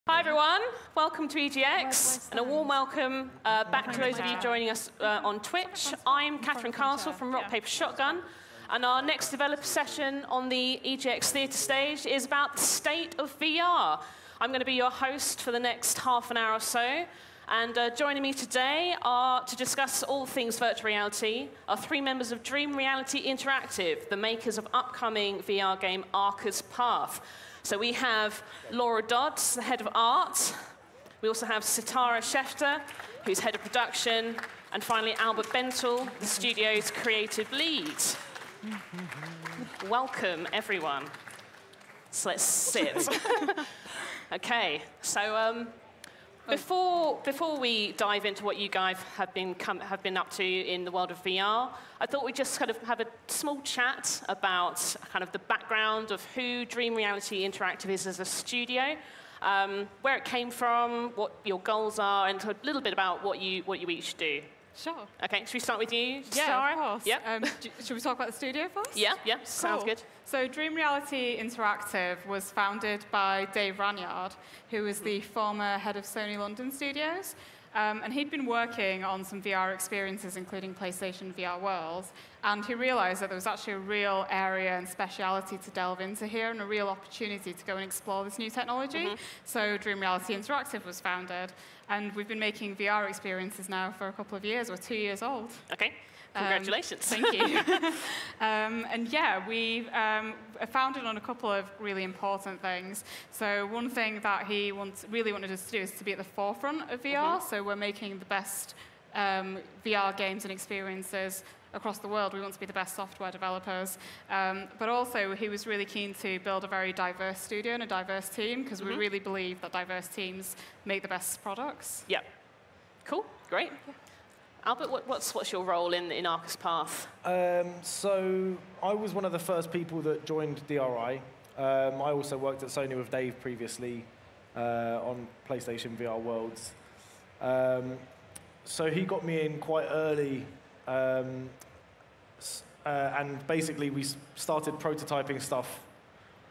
Hi everyone, welcome to EGX, and a warm welcome back to those of you joining us on Twitch. I'm Catherine Castle from Rock Paper Shotgun, and our next developer session on the EGX Theatre stage is about the state of VR. I'm going to be your host for the next half an hour or so, and joining me today are to discuss all things virtual reality are three members of Dream Reality Interactive, the makers of upcoming VR game Arca's Path. So we have Laura Dodds, the head of art. We also have Sitara Schefter, who's head of production. And finally, Albert Bentel, the studio's creative lead. Welcome, everyone. So let's sit. OK, so before we dive into what you guys have been up to in the world of VR, I thought we'd just kind of have a small chat about kind of the background of who Dream Reality Interactive is as a studio, where it came from, what your goals are, and a little bit about what you each do. Sure. OK, should we start with you, Yeah, Sarah? of course. Yeah. Should we talk about the studio first? Yeah, sounds good. So Dream Reality Interactive was founded by Dave Ranyard, who was the former head of Sony London Studios. And he'd been working on some VR experiences, including PlayStation VR Worlds. And he realized that there was actually a real area and speciality to delve into here and a real opportunity to go and explore this new technology. So Dream Reality Interactive was founded. And we've been making VR experiences now for a couple of years. We're 2 years old. OK. Congratulations. Thank you. And yeah, we founded on a couple of really important things. So one thing that he really wanted us to do is to be at the forefront of VR. So we're making the best VR games and experiences across the world. We want to be the best software developers. But also, he was really keen to build a very diverse studio and a diverse team, because we really believe that diverse teams make the best products. Yeah. Cool. Great. Yeah. Albert, what's your role in Arca's Path? So I was one of the first people that joined DRI. I also worked at Sony with Dave previously on PlayStation VR Worlds. So he got me in quite early, and basically we started prototyping stuff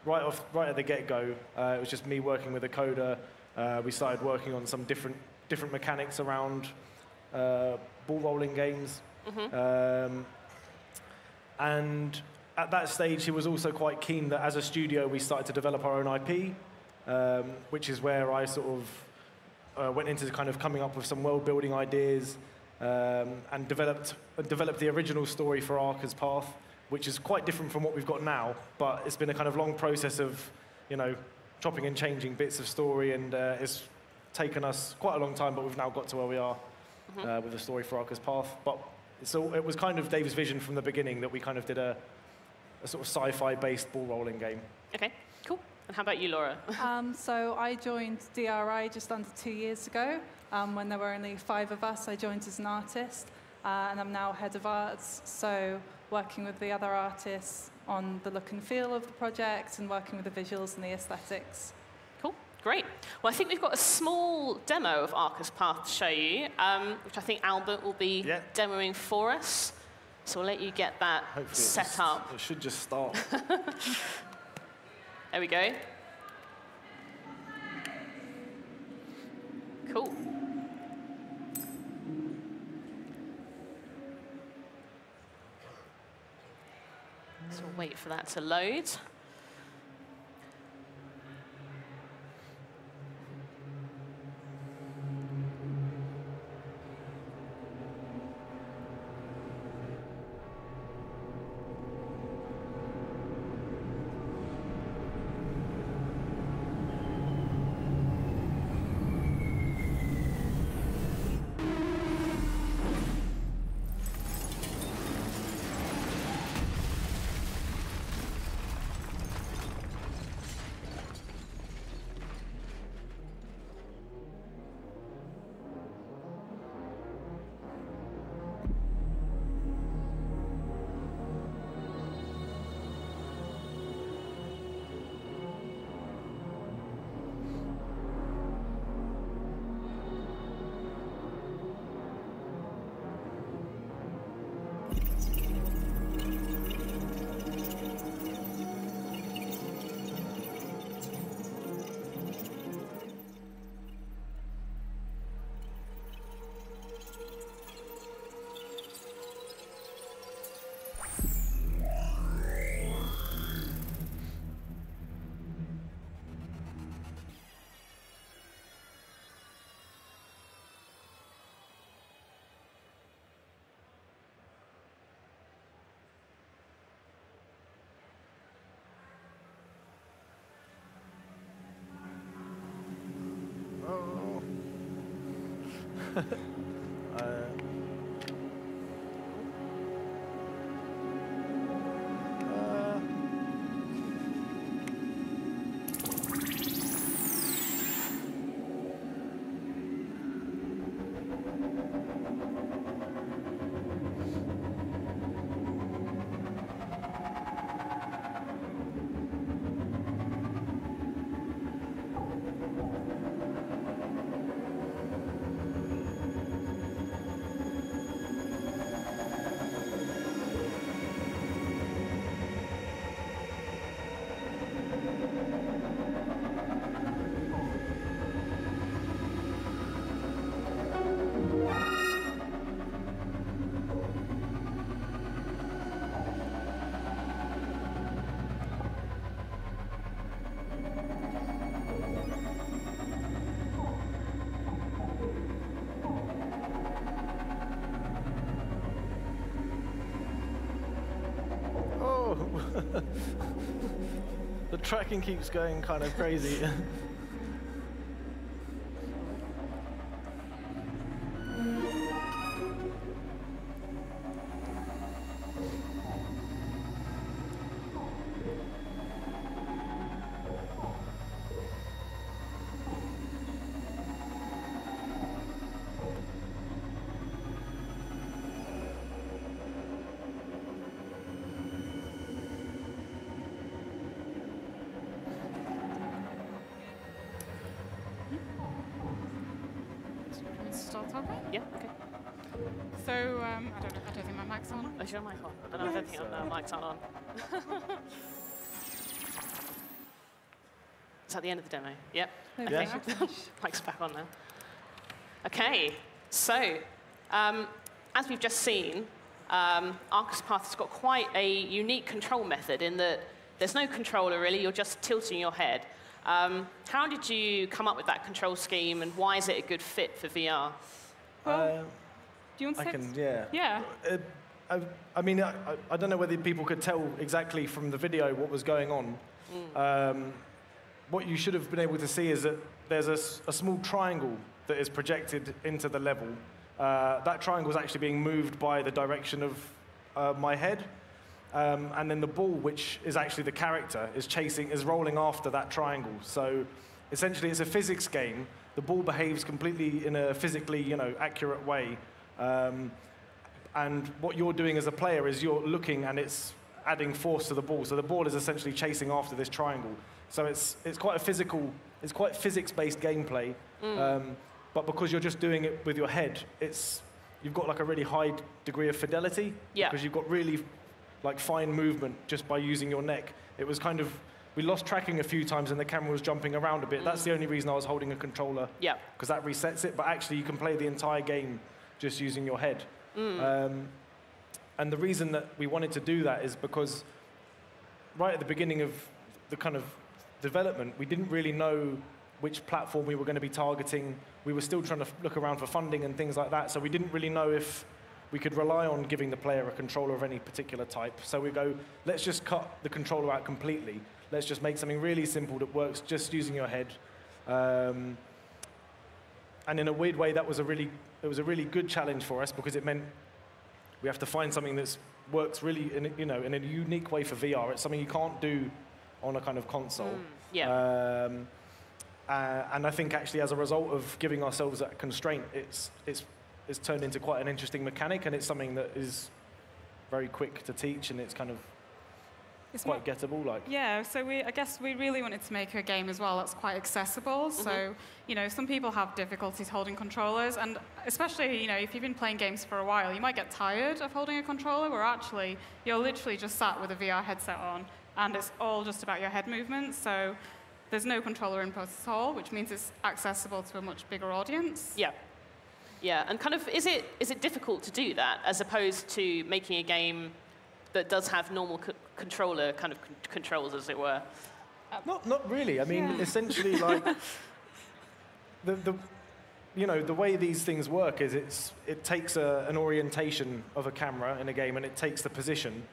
right at the get-go. It was just me working with a coder. We started working on some different mechanics around ball rolling games. And at that stage, he was also quite keen that as a studio, we started to develop our own IP, which is where I sort of went into kind of coming up with some world-building ideas and developed the original story for Arca's Path, which is quite different from what we've got now. But it's been a kind of long process of, chopping and changing bits of story, and it's taken us quite a long time, but we've now got to where we are. With the story for Arca's Path. But it was kind of Dave's vision from the beginning that we kind of did a sort of sci-fi-based ball-rolling game. OK, cool. And how about you, Laura? So I joined DRI just under 2 years ago. When there were only 5 of us, I joined as an artist. And I'm now head of arts, so working with the other artists on the look and feel of the project and working with the visuals and the aesthetics. Great. Well, I think we've got a small demo of Arca's Path to show you, which I think Albert will be demoing for us. So we'll let you get that set up. It should just start. There we go. Cool. So we'll wait for that to load. The tracking keeps going kind of crazy. Start talking? Yeah, okay. So, I don't think my mic's on. Is your mic on? I don't think mic's not on. Is that the end of the demo? Yep. Yeah. Mic's back on now. Okay, so as we've just seen, Arcus Path has got quite a unique control method in that there's no controller really, you're just tilting your head. How did you come up with that control scheme, and why is it a good fit for VR? Well, do you want to I say can, yeah. Yeah. I mean, I don't know whether people could tell exactly from the video what was going on. What you should have been able to see is that there's a small triangle that is projected into the level. That triangle is actually being moved by the direction of my head. And then the ball, which is actually the character, is rolling after that triangle. So essentially, it's a physics game. The ball behaves completely in a physically, accurate way. And what you're doing as a player is you're looking, and it's adding force to the ball. So the ball is essentially chasing after this triangle. So it's quite a physical, it's quite physics-based gameplay. But because you're just doing it with your head, you've got like a really high degree of fidelity. Yeah. Because you've got really fine movement just by using your neck. It was kind of, we lost tracking a few times and the camera was jumping around a bit. That's the only reason I was holding a controller. Yeah. Because that resets it, but actually you can play the entire game just using your head. And the reason that we wanted to do that is because right at the beginning of the kind of development, we didn't really know which platform we were going to be targeting. We were still trying to look around for funding and things like that, so we didn't really know if we could rely on giving the player a controller of any particular type. So we go, let's just cut the controller out completely. Let's just make something really simple that works just using your head. And in a weird way, it was a really good challenge for us because it meant we have to find something that works really in a unique way for VR. It's something you can't do on a kind of console. And I think actually as a result of giving ourselves that constraint, it's turned into quite an interesting mechanic, and it's something that is very quick to teach, and it's kind of quite gettable. Yeah, so I guess we really wanted to make a game as well that's quite accessible. So, some people have difficulties holding controllers, and especially, if you've been playing games for a while, you might get tired of holding a controller, where actually you're literally just sat with a VR headset on, and it's all just about your head movements. So there's no controller input at all, which means it's accessible to a much bigger audience. Yeah. Yeah, and kind of, is it difficult to do that as opposed to making a game that does have normal controller kind of controls, as it were? Not really. I mean, essentially, like the way these things work is it takes an orientation of a camera in a game, and it takes the position.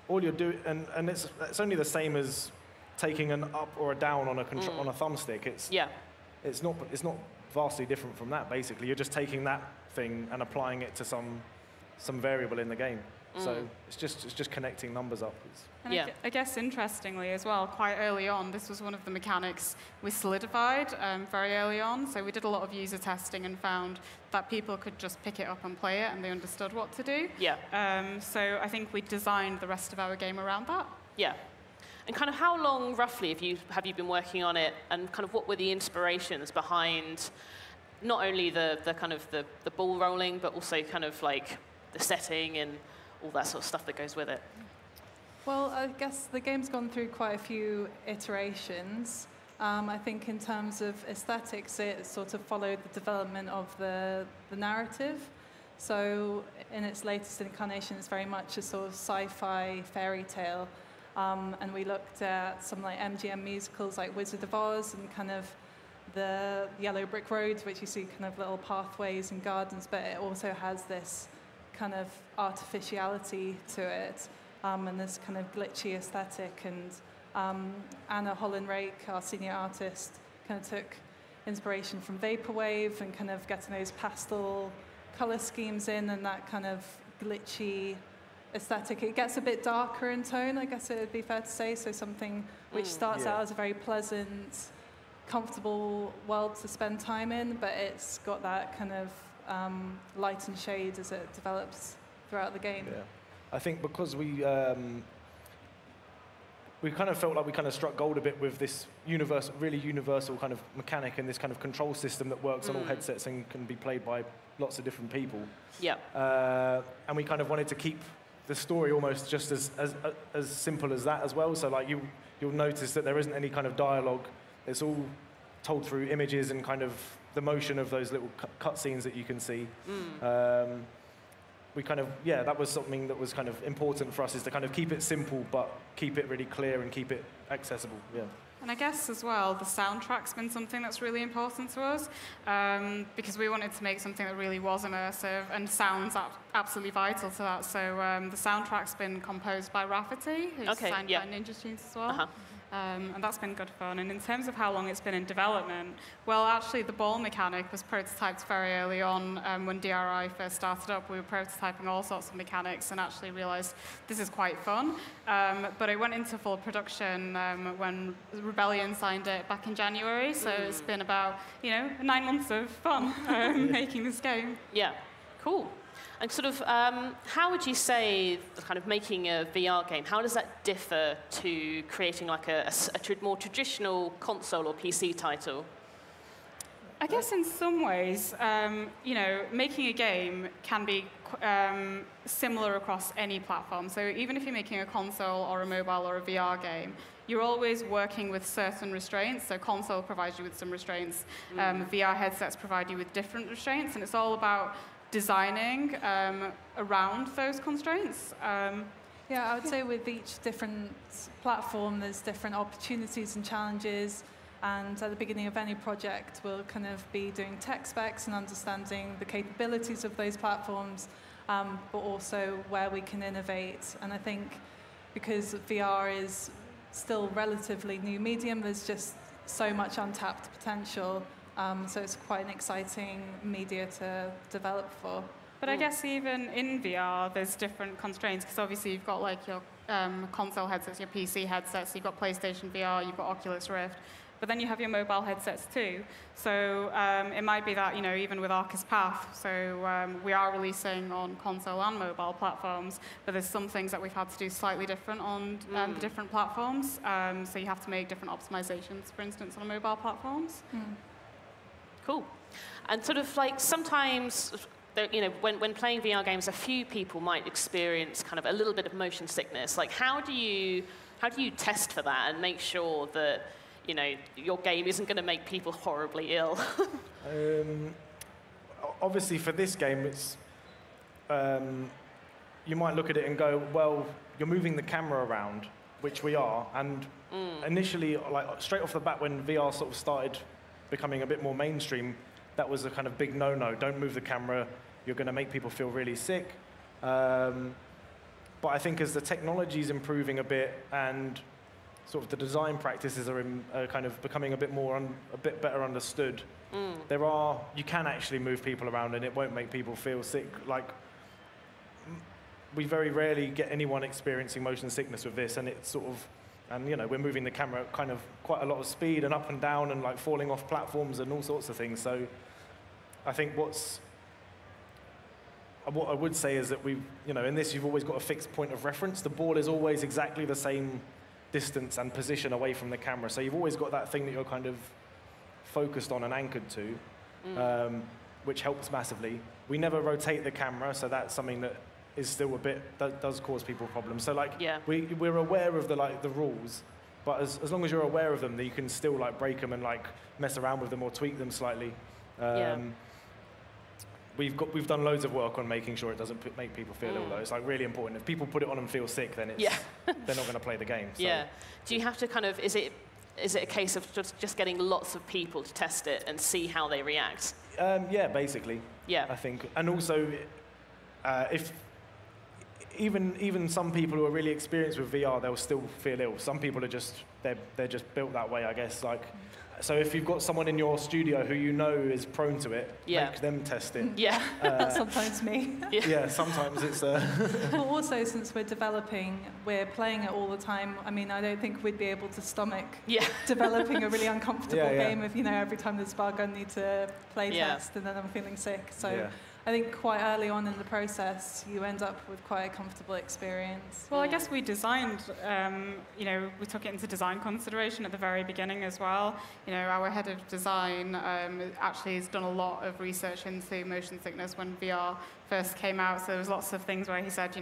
All you're doing, and it's only the same as taking an up or a down on a thumbstick. It's not vastly different from that, basically. You're just taking that thing and applying it to some variable in the game. So it's just connecting numbers up. And I guess interestingly as well, quite early on, this was one of the mechanics we solidified very early on. So we did a lot of user testing and found that people could just pick it up and play it, and they understood what to do. Yeah. So I think we designed the rest of our game around that. Yeah. And kind of how long, roughly, have you been working on it, and kind of what were the inspirations behind not only the kind of the ball rolling, but also kind of like the setting and all that sort of stuff that goes with it? Well, I guess the game's gone through quite a few iterations. I think in terms of aesthetics, it sort of followed the development of the narrative. So in its latest incarnation, it's very much a sort of sci-fi fairy tale. And we looked at some like MGM musicals like Wizard of Oz and kind of the yellow brick roads, which you see kind of little pathways and gardens, but it also has this kind of artificiality to it, and this kind of glitchy aesthetic. And Anna Holland-Rake, our senior artist, kind of took inspiration from Vaporwave and kind of getting those pastel color schemes in and that kind of glitchy aesthetic. It gets a bit darker in tone, I guess it would be fair to say, so something which starts out as a very pleasant, comfortable world to spend time in, but it's got that kind of light and shade as it develops throughout the game. Yeah. I think because we kind of felt like we kind of struck gold a bit with this really universal kind of mechanic and this kind of control system that works on all headsets and can be played by lots of different people. Yeah. And we kind of wanted to keep the story almost just as simple as that as well. So like you'll notice that there isn't any kind of dialogue. It's all told through images and kind of the motion of those little cutscenes that you can see. We kind of, that was something that was kind of important for us, is to kind of keep it simple, but keep it really clear and keep it accessible, And I guess as well, the soundtrack's been something that's really important to us, because we wanted to make something that really was immersive, and sound's absolutely vital to that. So the soundtrack's been composed by Rafferty, who's signed by Ninja Tunes as well. And that's been good fun. And in terms of how long it's been in development, well, actually, the ball mechanic was prototyped very early on. When DRI first started up, we were prototyping all sorts of mechanics and actually realized this is quite fun. But it went into full production when Rebellion signed it back in January. So it's been about, 9 months of fun making this game. Yeah, cool. And sort of, how would you say kind of making a VR game, how does that differ to creating like a more traditional console or PC title? I guess in some ways, making a game can be similar across any platform. So even if you're making a console or a mobile or a VR game, you're always working with certain restraints. So console provides you with some restraints. VR headsets provide you with different restraints, and it's all about designing around those constraints. Yeah, I would say with each different platform, there's different opportunities and challenges. And at the beginning of any project, we'll kind of be doing tech specs and understanding the capabilities of those platforms, but also where we can innovate. And I think because VR is still relatively new medium, there's just so much untapped potential. So it's quite an exciting media to develop for. But I guess even in VR, there's different constraints, because obviously you've got like your console headsets, your PC headsets, you've got PlayStation VR, you've got Oculus Rift, but then you have your mobile headsets too. So it might be that, even with Arcus Path, so we are releasing on console and mobile platforms, but there's some things that we've had to do slightly different on the different platforms. So you have to make different optimizations, for instance, on mobile platforms. Cool. And sort of like sometimes, when playing VR games, a few people might experience kind of a little bit of motion sickness. Like, how do you test for that and make sure that your game isn't going to make people horribly ill? Obviously, for this game, it's you might look at it and go, well, you're moving the camera around, which we are, and initially, like straight off the bat, when VR sort of started becoming a bit more mainstream, that was a kind of big no-no. Don't move the camera. You're going to make people feel really sick. But I think as the technology is improving a bit and sort of the design practices are kind of becoming a bit better understood. You can actually move people around and it won't make people feel sick. Like, we very rarely get anyone experiencing motion sickness with this, and it's sort of, and you know, we're moving the camera at kind of quite a lot of speed and up and down and like falling off platforms and all sorts of things. So I think what I would say is that in this you've always got a fixed point of reference. The ball is always exactly the same distance and position away from the camera. So you've always got that thing that you're kind of focused on and anchored to, which helps massively. We never rotate the camera, so that's something that is still that does cause people problems. So like, we're aware of the rules, but as long as you're aware of them, you can still like break them and like mess around with them or tweak them slightly. We've done loads of work on making sure it doesn't make people feel ill, though. It's like really important. If people put it on and feel sick, then they're not going to play the game. So. Yeah. Do you have to kind of, is it a case of just getting lots of people to test it and see how they react? Yeah, basically. Yeah. I think. And also, if even some people who are really experienced with VR, they'll still feel ill. Some people are just, they're just built that way, I guess. Like, so if you've got someone in your studio who you know is prone to it, make them test it. Yeah. Sometimes me. Yeah, sometimes it's... Well, also, since we're developing, we're playing it all the time. I mean, I don't think we'd be able to stomach developing a really uncomfortable game if, every time there's a bug, I need to play test and then I'm feeling sick. So I think quite early on in the process, you end up with quite a comfortable experience. Well, I guess we designed, we took it into design consideration at the very beginning as well. Our head of design actually has done a lot of research into motion sickness when VR first came out. So there was lots of things where he said,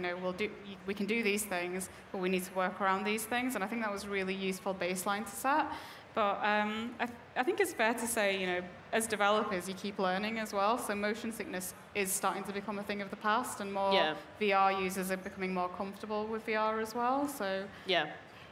we can do these things, but we need to work around these things. And I think that was a really useful baseline to set. But I think it's fair to say, as developers, you keep learning as well. So motion sickness is starting to become a thing of the past, and more VR users are becoming more comfortable with VR as well. So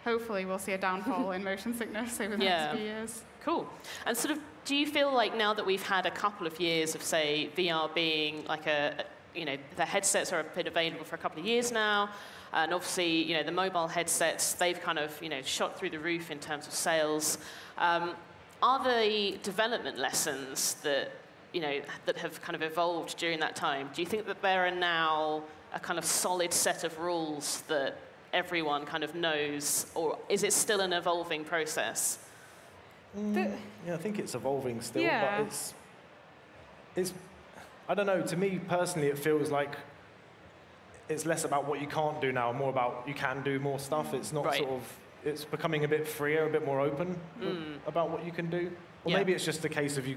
hopefully we'll see a downfall in motion sickness over the next few years. Cool. And sort of, do you feel like now that we've had a couple of years of, say, VR being like the headsets are been available for a couple of years now, and obviously, the mobile headsets, they've kind of, shot through the roof in terms of sales. Are the development lessons that, that have kind of evolved during that time, do you think that there are now a kind of solid set of rules that everyone kind of knows, or is it still an evolving process? I think it's evolving still, but it's, I don't know, to me personally, it feels like it's less about what you can't do now, more about you can do more stuff. It's not it's becoming a bit freer, a bit more open about what you can do. Or maybe it's just a case of you,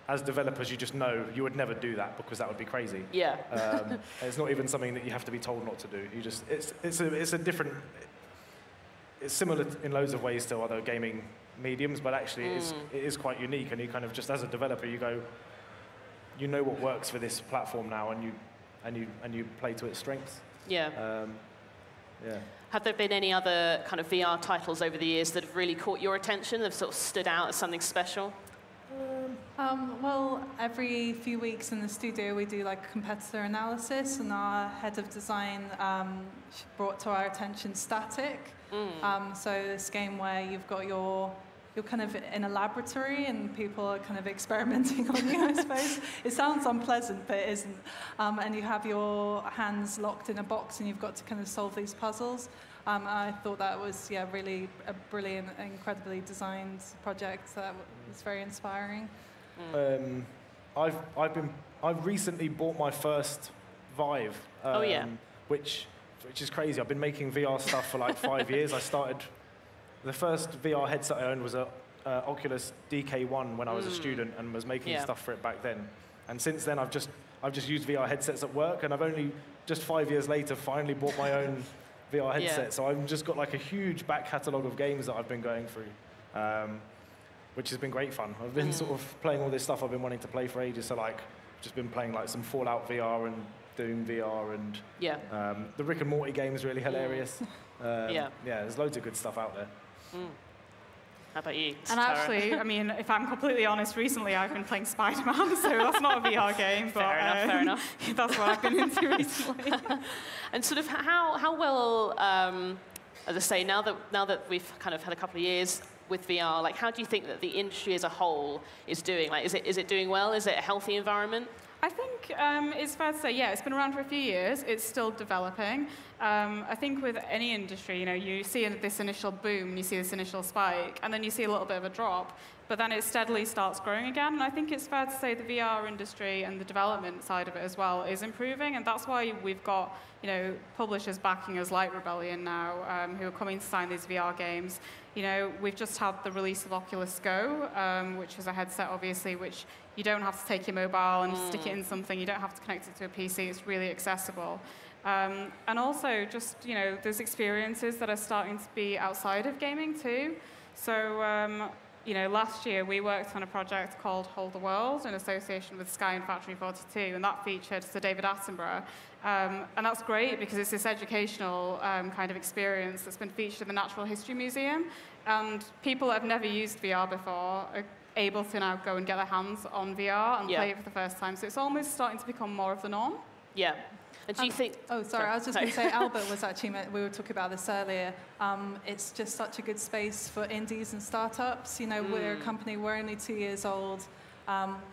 as developers, you just know you would never do that because that would be crazy. Yeah. It's not even something that you have to be told not to do. You just, it's a different, it's similar in loads of ways to other gaming mediums, but actually it is quite unique, and you kind of just, as a developer, you go, you know what works for this platform now, and you play to its strengths. Yeah. Have there been any other kind of VR titles over the years that have really caught your attention, that have sort of stood out as something special? Well, every few weeks in the studio we do like competitor analysis, and our head of design brought to our attention Static. So this game where you've got you're kind of in a laboratory and people are kind of experimenting on you, I suppose. It sounds unpleasant, but it isn't. And you have your hands locked in a box and you've got to kind of solve these puzzles. I thought that was, really a brilliant, incredibly designed project. That was very inspiring. I've recently bought my first Vive. Which is crazy. I've been making VR stuff for like 5 years. The first VR headset I owned was a Oculus DK1 when I was a student, and was making stuff for it back then. And since then, I've just used VR headsets at work, and I've only just 5 years later finally bought my own VR headset. So I've just got like a huge back catalogue of games that I've been going through, which has been great fun. I've been sort of playing all this stuff I've been wanting to play for ages. So like, just been playing like some Fallout VR and Doom VR, and the Rick and Morty game is really hilarious. There's loads of good stuff out there. How about you, And Tara? actually, I mean, if I'm completely honest, recently I've been playing Spider-Man, so that's not a VR game, but fair enough. That's what I've been into recently. And sort of how well as I say, now that we've kind of had a couple of years with VR, like, how do you think that the industry as a whole is doing? Like, is it doing well? Is it a healthy environment? I think it's fair to say, yeah, it's been around for a few years. It's still developing. I think with any industry, you see this initial boom, you see this initial spike, and then you see a little bit of a drop, but then it steadily starts growing again. And I think it's fair to say the VR industry and the development side of it as well is improving, and that's why we've got publishers backing us like Rebellion now, who are coming to sign these VR games. We've just had the release of Oculus Go, which is a headset, obviously, which you don't have to take your mobile and stick it in something. You don't have to connect it to a PC. It's really accessible. And also, just, there's experiences that are starting to be outside of gaming, too. So, last year, we worked on a project called Hold the World in association with Sky and Factory 42, and that featured Sir David Attenborough. And that's great because it's this educational kind of experience that's been featured in the Natural History Museum. And people that have never used VR before are able to now go and get their hands on VR and play it for the first time. So it's almost starting to become more of the norm. Yeah. And do you think... Oh, sorry, I was just going to say, Albert was actually, we were talking about this earlier, it's just such a good space for indies and startups. We're a company, we're only 2 years old.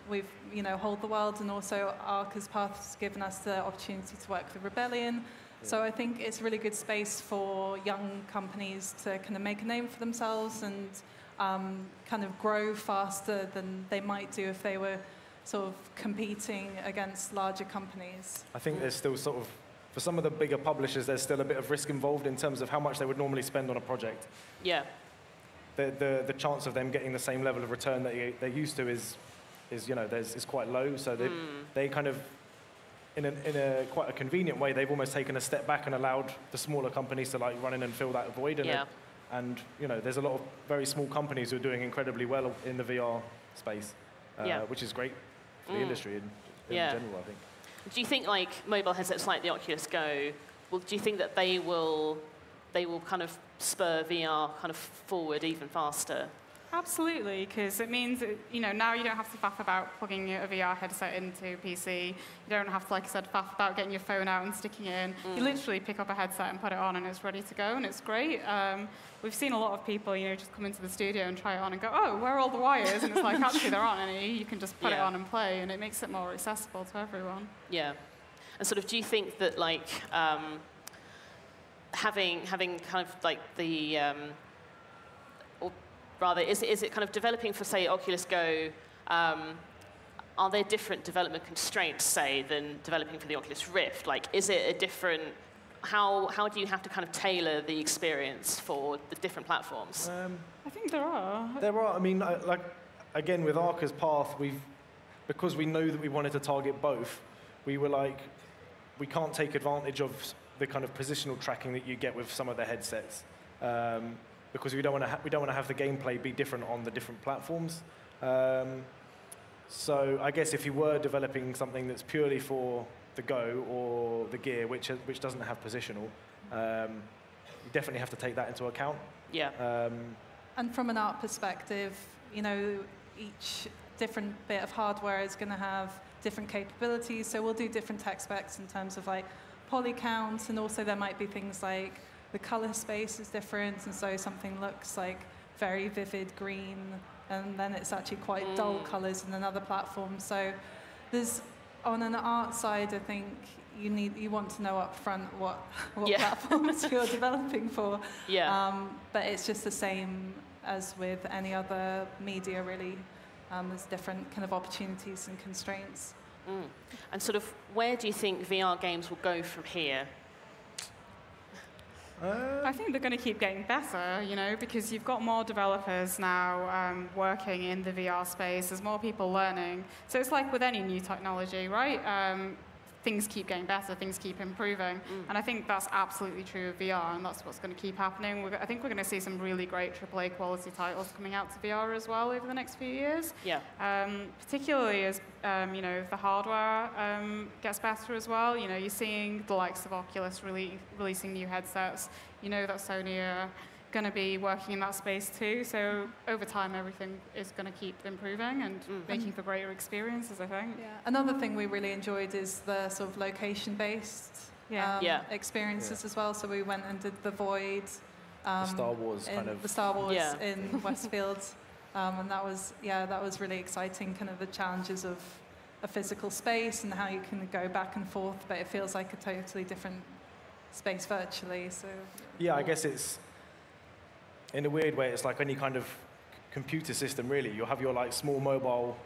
We've, Hold the World, and also Arca's Path has given us the opportunity to work with Rebellion. Yeah. So I think it's a really good space for young companies to kind of make a name for themselves and kind of grow faster than they might do if they were sort of competing against larger companies. I think there's still sort of, for some of the bigger publishers, there's still a bit of risk involved in terms of how much they would normally spend on a project. Yeah. The chance of them getting the same level of return that they're used to is quite low. So they kind of, in a quite a convenient way, they've almost taken a step back and allowed the smaller companies to run in and fill that void. And there's a lot of very small companies who are doing incredibly well in the VR space, which is great for the industry in general, I think. Do you think mobile headsets like the Oculus Go, do you think that they will kind of spur VR kind of forward even faster? Absolutely, because it means now you don't have to faff about plugging a VR headset into a PC. You don't have to, like I said, faff about getting your phone out and sticking it in. You literally pick up a headset and put it on, and it's ready to go, and it's great. We've seen a lot of people, just come into the studio and try it on and go, oh, where are all the wires? And it's like, actually, there aren't any. You can just put it on and play, and it makes it more accessible to everyone. Yeah. And sort of, do you think that having kind of the or rather, is it kind of developing for, say, Oculus Go? Are there different development constraints, say, than developing for the Oculus Rift? Is it a different? How do you have to kind of tailor the experience for the different platforms? I think there are. There are. I mean, again, with Arca's Path, because we know that we wanted to target both, we were like, we can't take advantage of the kind of positional tracking that you get with some of the headsets. Because we don't want to have the gameplay be different on the different platforms. So I guess if you were developing something that's purely for the Go or the Gear, which doesn't have positional, you definitely have to take that into account. Yeah. And from an art perspective, each different bit of hardware is going to have different capabilities. So we'll do different tech specs in terms of poly count, and also there might be things like the color space is different, and so something looks like very vivid green, and then it's actually quite dull colors in another platform. So there's, on an art side, I think you want to know up front what platforms you're developing for. Yeah. But it's just the same as with any other media, really. There's different kind of opportunities and constraints. And sort of, where do you think VR games will go from here? I think they're going to keep getting better, because you've got more developers now working in the VR space. There's more people learning. So it's like with any new technology, right? Things keep getting better, things keep improving. And I think that's absolutely true of VR, and that's what's going to keep happening. I think we're going to see some really great AAA quality titles coming out to VR as well over the next few years. Yeah. Particularly as the hardware gets better as well. You're seeing the likes of Oculus releasing new headsets. That Sony are going to be working in that space too. So over time, everything is going to keep improving and making for greater experiences, I think. Yeah. Another thing we really enjoyed is the sort of location-based experiences as well. So we went and did The Void Star Wars kind of. The Star Wars Yeah. in Westfield. And that was really exciting, kind of the challenges of a physical space and how you can go back and forth, but it feels like a totally different space virtually. So Yeah, I guess it's, in a weird way, it's like any kind of computer system, really. You'll have your like small mobile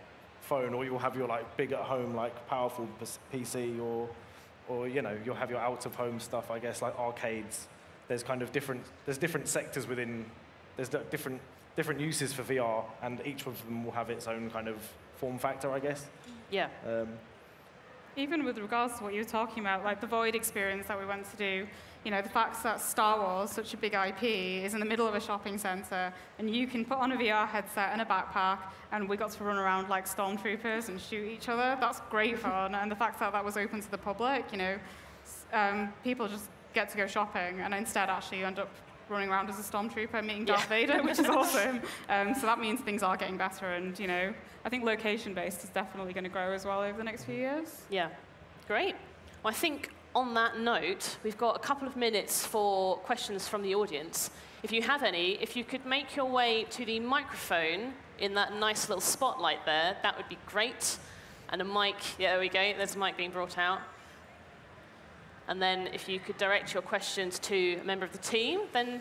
phone, or you'll have your like big at home, like powerful PC, or you know, you'll have your out of home stuff, I guess, like arcades. There's kind of different sectors within, there's different uses for VR, and each of them will have its own kind of form factor, I guess. Yeah. Even with regards to what you were talking about, like the Void experience that we went to do, you know, the fact that Star Wars, such a big IP, is in the middle of a shopping center, and you can put on a VR headset and a backpack, and we got to run around like stormtroopers and shoot each other. That's great fun. And the fact that that was open to the public, you know, people just get to go shopping, and instead actually you end up running around as a stormtrooper, meeting Darth Vader, which is awesome. So that means things are getting better, and you know, I think location-based is definitely going to grow as well over the next few years. Yeah, great. Well, I think on that note, we've got a couple of minutes for questions from the audience. If you have any, if you could make your way to the microphone in that nice little spotlight there, that would be great. And a mic, yeah, there we go, there's a mic being brought out. And then if you could direct your questions to a member of the team, then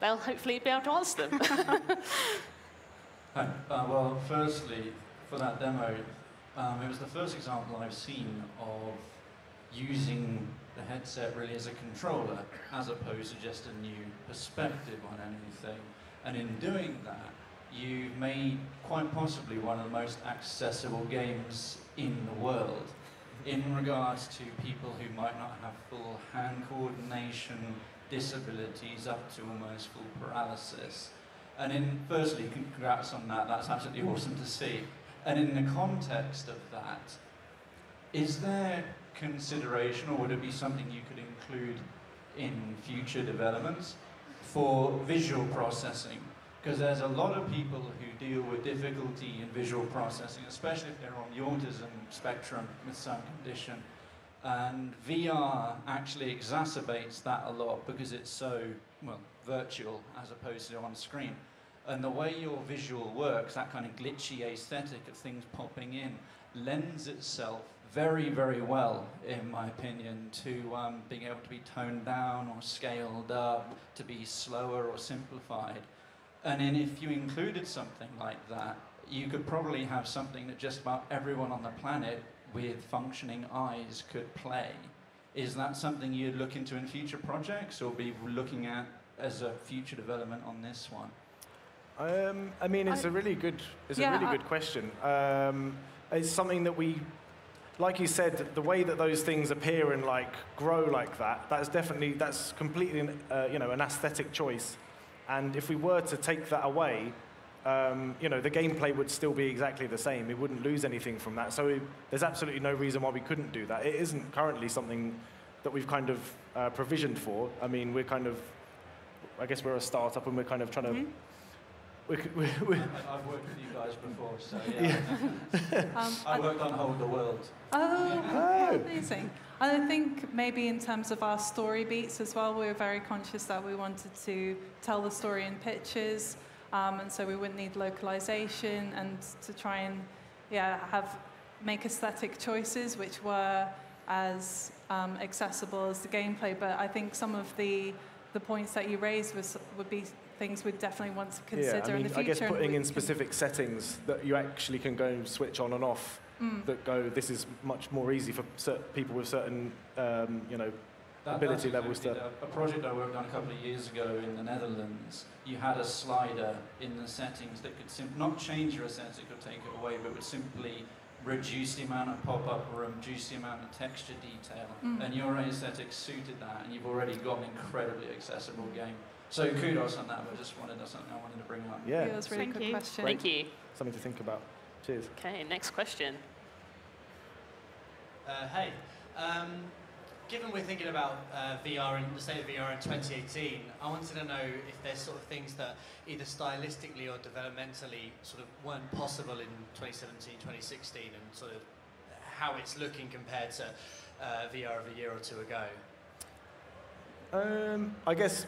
they'll hopefully be able to answer them. Hi. Well, firstly, for that demo, it was the first example I've seen of using the headset really as a controller, as opposed to just a new perspective on anything. And in doing that, you've made quite possibly one of the most accessible games in the world, in regards to people who might not have full hand coordination, disabilities up to almost full paralysis. And firstly, congrats on that, that's absolutely awesome to see. And in the context of that, is there consideration, or would it be something you could include in future developments for visual processing? Because there's a lot of people who deal with difficulty in visual processing, especially if they're on the autism spectrum with some condition. And VR actually exacerbates that a lot because it's so, well, virtual as opposed to on screen. And the way your visual works, that kind of glitchy aesthetic of things popping in, lends itself very, very well, in my opinion, to being able to be toned down or scaled up, to be slower or simplified. And then if you included something like that, you could probably have something that just about everyone on the planet with functioning eyes could play. Is that something you'd look into in future projects, or be looking at as a future development on this one? I mean, it's a really good question. It's something that we, like you said, the way that those things appear and like grow like that, that's completely an aesthetic choice. And if we were to take that away, the gameplay would still be exactly the same. We wouldn't lose anything from that. So there's absolutely no reason why we couldn't do that. It isn't currently something that we've kind of provisioned for. I mean, I guess we're a startup, and we're kind of trying to. I've worked with you guys before, so yeah. I worked on Hold the World. Oh, amazing. And I think maybe in terms of our story beats as well, we were very conscious that we wanted to tell the story in pictures, and so we wouldn't need localization, and to try and make aesthetic choices which were as accessible as the gameplay. But I think some of the points that you raised would be things we'd definitely want to consider in the future. I guess putting in specific settings that you actually can go and switch on and off, this is much more easy for people with certain, ability levels. A project I worked on a couple of years ago in the Netherlands, you had a slider in the settings that could not change your aesthetic or take it away, but would simply reduce the amount of pop-up or reduce the amount of texture detail. And your aesthetic suited that, and you've already got an incredibly accessible game. So kudos on that, but just something I wanted to bring up. Yeah, it was a really good question. Thank you. Something to think about. Cheers. Okay, next question. Hey, given we're thinking about VR and the state of VR in 2018, I wanted to know if there's sort of things that either stylistically or developmentally sort of weren't possible in 2017, 2016, and sort of how it's looking compared to VR of a year or two ago. I guess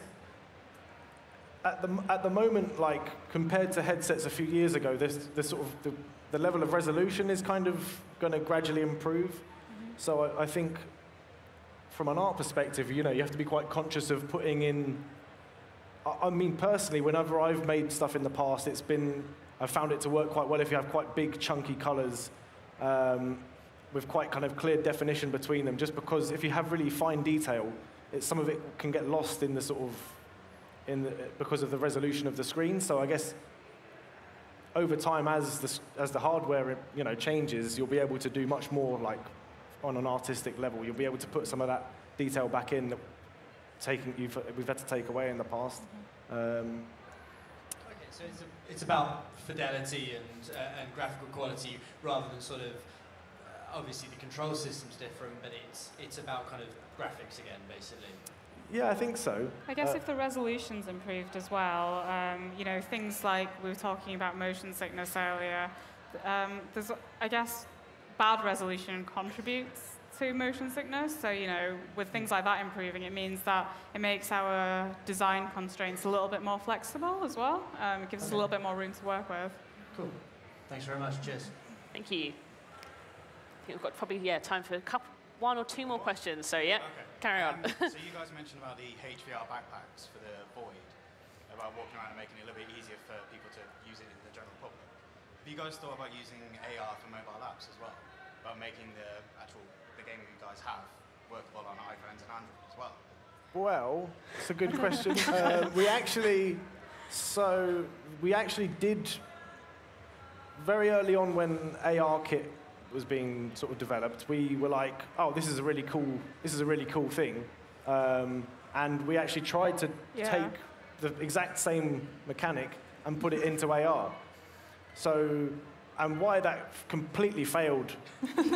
at the moment, like compared to headsets a few years ago, the level of resolution is kind of going to gradually improve. So I think from an art perspective, you have to be quite conscious of putting in. I mean, personally, whenever I've made stuff in the past, I've found it to work quite well if you have quite big, chunky colors with quite kind of clear definition between them. Just because if you have really fine detail, some of it can get lost in the sort of because of the resolution of the screen. So I guess over time, as the hardware changes, you'll be able to do much more like on an artistic level. You'll be able to put some of that detail back in that we've had to take away in the past. Okay, so it's about fidelity and graphical quality rather than sort of obviously the control system's different, but it's about kind of graphics again, basically. Yeah, I think so. I guess if the resolution's improved as well, things like we were talking about motion sickness earlier, there's, I guess, bad resolution contributes to motion sickness. So, with things like that improving, it means that it makes our design constraints a little bit more flexible as well. It gives us a little bit more room to work with. Cool. Thanks very much. Cheers. Thank you. I think we've got probably time for one or two more questions. So yeah. Okay. Carry on. So you guys mentioned about the HVR backpacks for the Void, about walking around and making it a little bit easier for people to use it in the general public. Have you guys thought about using AR for mobile apps as well? About making the game that you guys have workable on iPhones and Android as well? Well, it's a good question. We actually did very early on when ARKit was being sort of developed, we were like, oh, this is a really cool thing. And we actually tried to take the exact same mechanic and put it into AR. And why that completely failed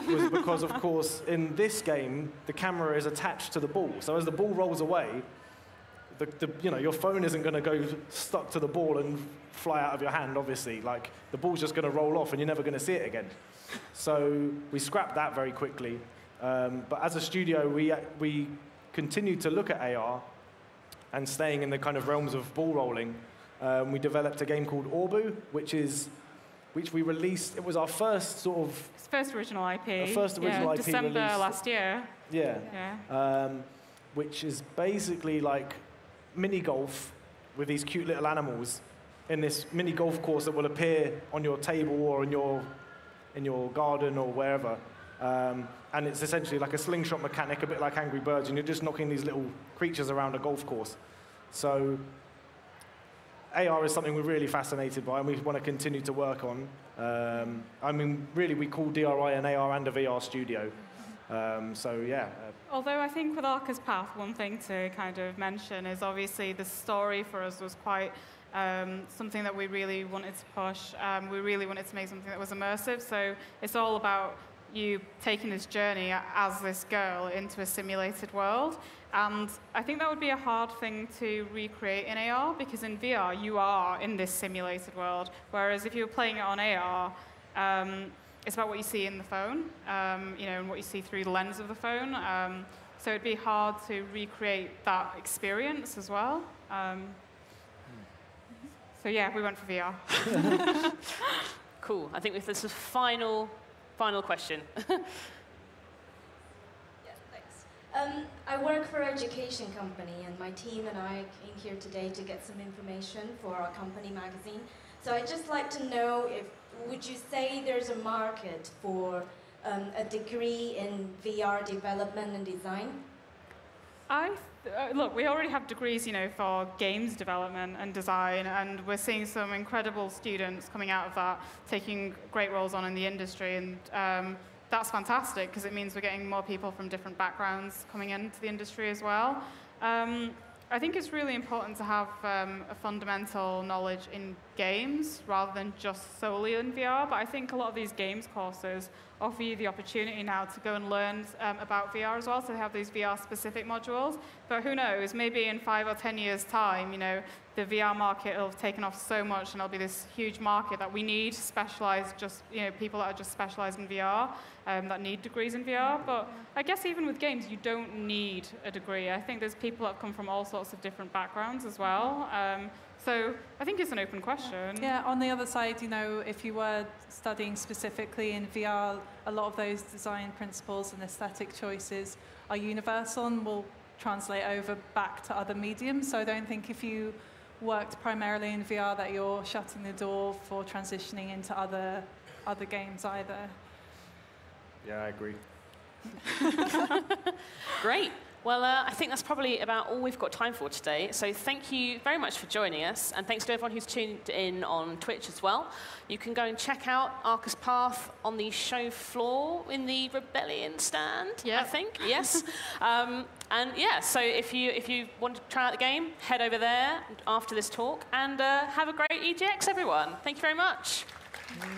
was because, of course, in this game, the camera is attached to the ball. So as the ball rolls away, your phone isn't going to go stuck to the ball and fly out of your hand, obviously. Like, the ball's just going to roll off and you're never going to see it again. So we scrapped that very quickly. But as a studio, we continued to look at AR and staying in the kind of realms of ball rolling. We developed a game called Orbu, which we released. It was our first first original IP. First original IP December release. last year. Yeah. Which is basically like mini golf with these cute little animals in this mini golf course that will appear on your table or in your garden or wherever. And it's essentially like a slingshot mechanic, a bit like Angry Birds, and you're just knocking these little creatures around a golf course. So AR is something we're really fascinated by and we want to continue to work on. I mean, really, we call DRI an AR and a VR studio. Although I think with Arca's Path, one thing to kind of mention is obviously the story for us was quite something that we really wanted to push. We really wanted to make something that was immersive. So it's all about you taking this journey as this girl into a simulated world. And I think that would be a hard thing to recreate in AR, because in VR, you are in this simulated world. Whereas if you were playing it on AR, it's about what you see in the phone, and what you see through the lens of the phone. So it'd be hard to recreate that experience as well. So yeah, we went for VR. Cool. I think this is final question. I work for an education company, and my team and I came here today to get some information for our company magazine. So I'd just like to know would you say there's a market for a degree in VR development and design? Look, we already have degrees, for games development and design, and we're seeing some incredible students coming out of that, taking great roles on in the industry, and that's fantastic because it means we're getting more people from different backgrounds coming into the industry as well. I think it's really important to have a fundamental knowledge in games rather than just solely in VR, but I think a lot of these games courses offer you the opportunity now to go and learn about VR as well, so they have these VR-specific modules. But who knows, maybe in 5 or 10 years' time, the VR market will have taken off so much and it'll be this huge market that we need specialized, people that are just specialized in VR, that need degrees in VR. But I guess even with games, you don't need a degree. I think there's people that come from all sorts of different backgrounds as well. So I think it's an open question. Yeah, on the other side, you know, if you were studying specifically in VR, a lot of those design principles and aesthetic choices are universal and will translate over back to other mediums. So I don't think if you worked primarily in VR that you're shutting the door for transitioning into other games either. Yeah, I agree. Great. Well, I think that's probably about all we've got time for today. So thank you very much for joining us, and thanks to everyone who's tuned in on Twitch as well. You can go and check out Arcus Path on the show floor in the Rebellion stand, I think. Yes. And yeah, so if you want to try out the game, head over there after this talk, and have a great EGX, everyone. Thank you very much.